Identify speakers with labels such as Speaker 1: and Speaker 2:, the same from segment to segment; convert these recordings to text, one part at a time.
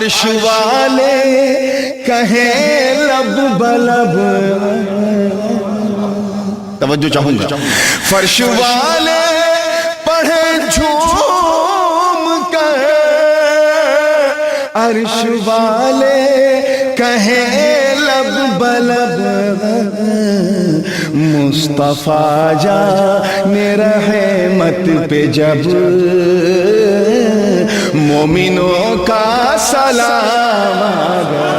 Speaker 1: عرش والے کہیں لب بلب، توجہ چاہوں گا، فرش والے پڑھیں جھوم کر، عرش والے کہیں لب بلب، مصطفیٰ جان رحمت پہ جب مومنوں کا سلام آ گیا،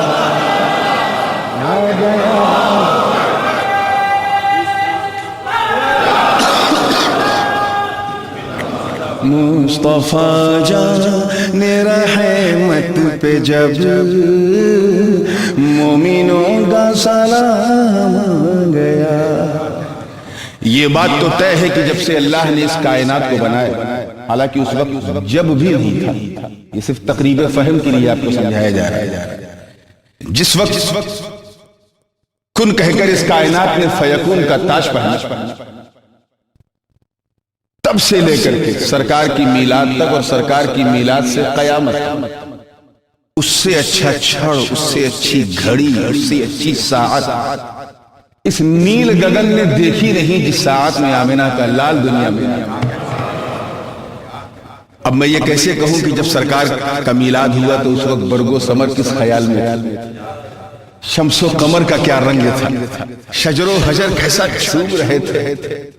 Speaker 1: مصطفیٰ جان رحمت پہ جب مومنوں کا سلام آ گیا۔ یہ بات تو طے ہے کہ جب سے اللہ نے اس کائنات کو بنایا، حالانکہ اس وقت جب بھی نہیں تھا، یہ صرف تقریب فہم کے لیے آپ کو سمجھایا جا رہا ہے، جس وقت کن کہہ کر اس کائنات نے فیکون کا تاج پہنا، تب سے لے کر کے سرکار کی میلاد تک اور سرکار کی میلاد سے قیامت، اس سے اچھا چھڑ، اس سے اچھی گھڑی، اس سے اچھی ساعت اس نیل گگن نے دیکھی نہیں جس ساعت میں آمنہ کا لال دنیا میں۔ اب میں یہ کیسے کہوں کہ جب سرکار کا میلاد ہوا تو اس وقت برگ و ثمر کس خیال میں تھا، شمس و قمر کا کیا رنگ تھا، شجر و حجر کیسا چوم رہے تھے،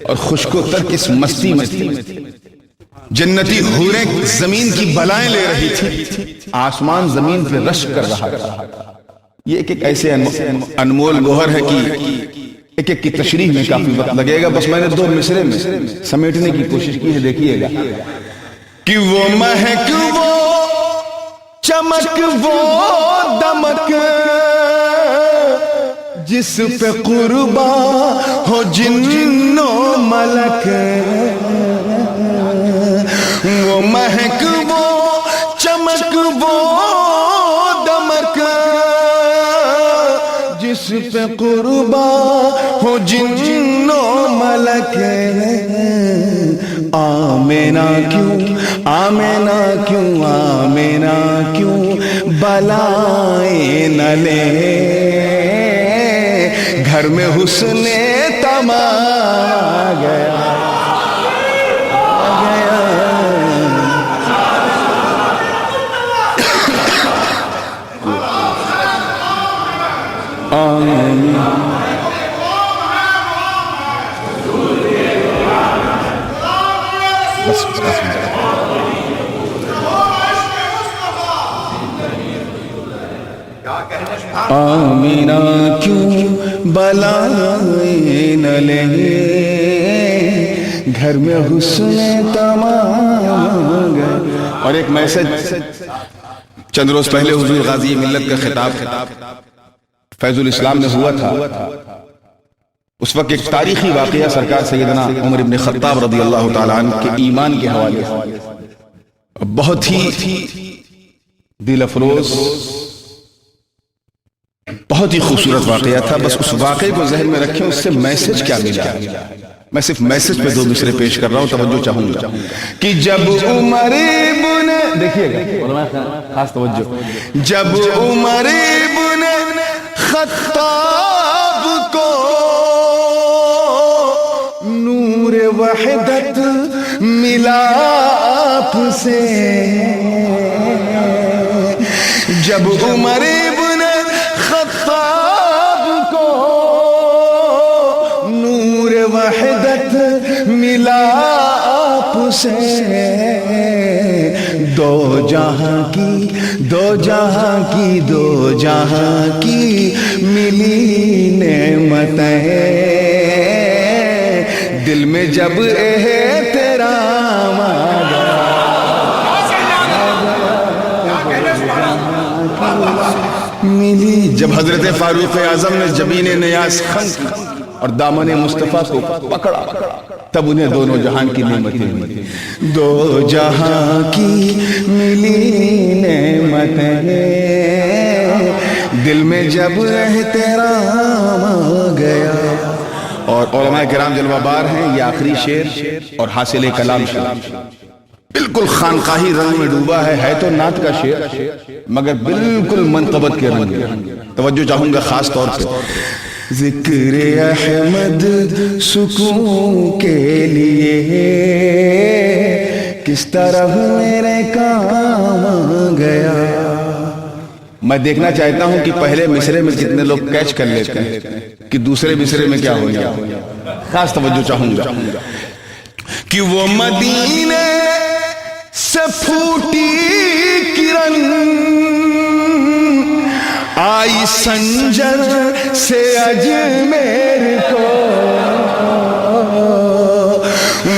Speaker 1: اور خشک و تر کس مستی میں تھی، جنتی حوریں زمین کی بلائیں لے رہی تھی، آسمان زمین پہ رشک کر رہا تھا۔ یہ ایک ایسے انمول گوہر ہے کہ ایک کی تشریح میں کافی وقت لگے گا، بس میں نے دو مصرے میں سمیٹنے کی کوشش کی ہے، دیکھیے گا کہ وہ مہک، وہ چمک، وہ دمک، جس پہ قربان ہو جن و ملک، وہ مہک، وہ چمک، وہ دمک، جس پہ قربان ہو جن و ملک، آمینہ کیوں، آمینہ کیوں، آمینہ کیوں بلائیں نہ لے، گھر میں حسن تمام آ گیا، آمینہ کیوں بلائیں نہ لے، گھر میں حسن تمام گئے۔ اور ایک میسج چند روز پہلے حضور غازی ملت کا خطاب فیض الاسلام میں ہوا تھا، اس وقت ایک تاریخی واقعہ سرکار سیدنا عمر بن خطاب رضی اللہ تعالیٰ عنہ کے ایمان کے حوالے سے بہت ہی دل افروز، بہت ہی خوبصورت واقعہ تھا۔ بس اس واقعے کو ذہن میں رکھیں، اس سے میسج کیا ملا۔ میں صرف میسج پہ دو مصرے پیش کر رہا ہوں، توجہ چاہوں گا کہ جب عمر بن، دیکھیے گا خاص توجہ، جب عمر بن خطاب کو نور وحدت ملا آپ سے، جب عمر بن خطاب کو نور وحدت ملا آپ سے، دو جہاں کی، دو جہاں کی، دو جہاں کی ملی نعمتیں، دل میں جب احترام آ گیا، ملی جب حضرت فاروق اعظم نے جبین نیاز خم کی اور دامن مصطفیٰ کو پکڑا، تب انہیں دونوں جہان کی نعمتیں ملی، دو جہاں کی ملی نعمتیں، دل میں جب احترام آ گیا۔ اور علماء کرام جلوہ بار ہیں، یہ آخری شعر اور حاصل کلام شعر، بالکل خانقاہی رنگ میں ڈوبا ہے تو نعت کا شعر مگر بالکل منقبت کے رنگ میں. توجہ چاہوں گا خاص طور پہ. ذکر احمد سکون کے لیے کس طرح میرے کام گیا. میں دیکھنا چاہتا ہوں کہ پہلے مصرے میں کتنے لوگ کیچ کر لیتے ہیں کہ دوسرے مصرے میں کیا ہو گیا. خاص توجہ چاہوں گا کہ وہ مدینے سے پھوٹی کرن آئی سنجر سے اجمیر کو.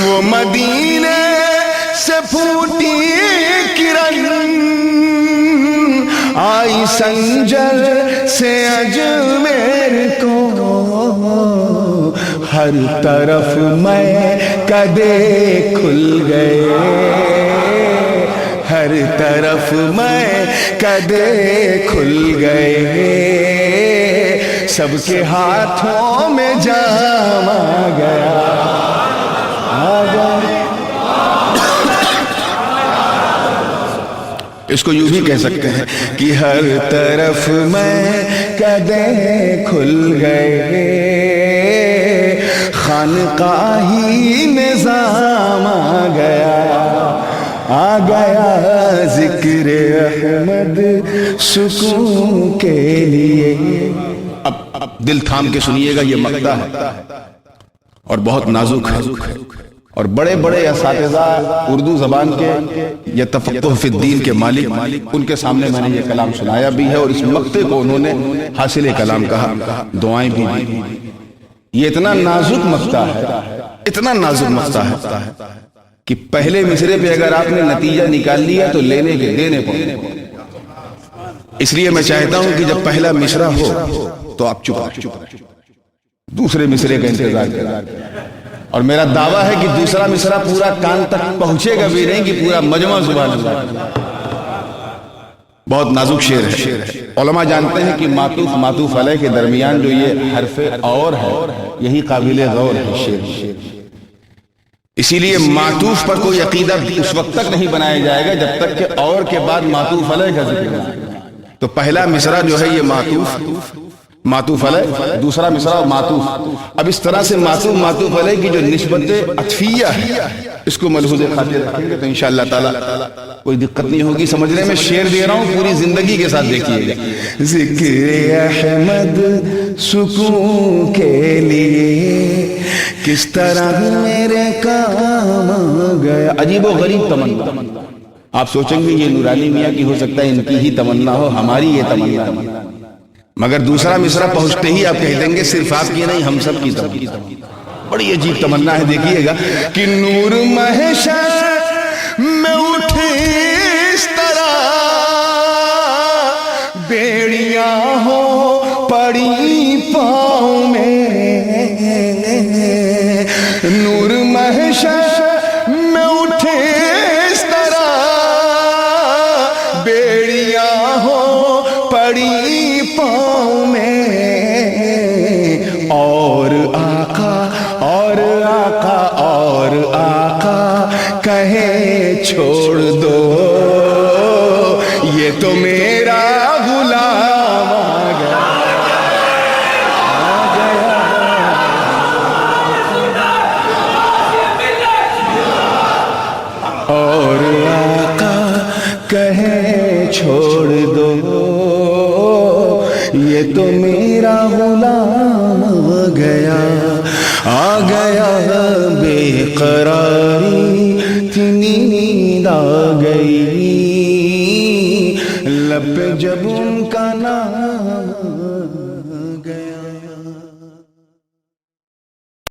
Speaker 1: وہ مدینے سے پھوٹی کرن آئی سنجر سے اجمیر کو. ہر طرف میں کدے کھل گئے, ہر طرف میں کدے کھل گئے, سب کے ہاتھوں میں جام آ گیا, آ گیا. اس کو یوں بھی کہہ سکتے ہیں کہ ہر طرف میں کدے کھل گئے, خانقاہی نظام آ گیا, آ گیا ذکر احمد سکون کے لیے. اب دل تھام کے سنیے گا, یہ مقطع ہے اور بہت نازک ہے, اور بڑے بڑے اساتذہ اردو زبان کے یا تفقہ فی الدین کے مالک, ان کے سامنے میں نے یہ کلام سنایا بھی ہے, اور اس مقطع کو انہوں نے حاصل کلام کہا, دعائیں بھی دی. یہ اتنا نازک مقطع ہے, اتنا نازک مقطع ہے کہ پہلے مصرے پہ اگر آپ نے نتیجہ نکال لیا تو لینے کے دینے پڑے. اس لیے میں چاہتا ہوں کہ جب پہلا مصرع ہو تو آپ چپ رہیں, دوسرے مصرے کا انتظار کریں. اور میرا دعویٰ ہے کہ دوسرا مصرع پورا کان تک پہنچے گا بھی نہیں کہ پورا مجمع سبحان اللہ. بہت نازک شعر ہے. علماء جانتے ہیں کہ معطوف معطوف علیہ کے درمیان جو یہ حرف اور ہے یہی قابل غور ہے شعر. اسی لیے معطوف پر کوئی عقیدہ اس وقت تک نہیں بنایا جائے گا جب تک کہ اور کے بعد معطوف علیہ کا ذکر نہ. تو پہلا مصرع جو ہے یہ معطوف علیہ, دوسرا مصرع معطوف. اب اس طرح سے معطوف علیہ کی جو نسبت عطفیہ ہے اس کو ملحوظ خاطر رکھیں گے تو انشاءاللہ تعالی کوئی دقت نہیں ہوگی سمجھنے میں. شعر دے رہا ہوں, پوری زندگی کے ساتھ دیکھیے گا. ذکر احمد سکون کے لیے کس طرح میرے کام گیا. عجیب و غریب تمنا. آپ سوچیں گے یہ نورانی میاں کی ہو سکتا ہے ان کی ہی تمنا ہو, ہماری یہ تمنا, مگر دوسرا مصرع پہنچتے ہی آپ کہہ دیں گے صرف آپ کی نہیں ہم سب کی تمنا. بڑی عجیب تمنا ہے, دیکھیے گا کہ نور محشر میں اٹھے اس طرح بیڑیاں ہو پڑی پاؤں میں. نور محشر میں اٹھے اس طرح بیڑیاں ہو پڑی پاؤں میں, اور آقا کہے چھوڑ دو یہ تو میرا غلام آ گیا, اور آقا کہے چھوڑ دو یہ تو میرا غلام آ گیا. آ گیا بے قراری تھی نیند آ گئی, لب جب ان کا نام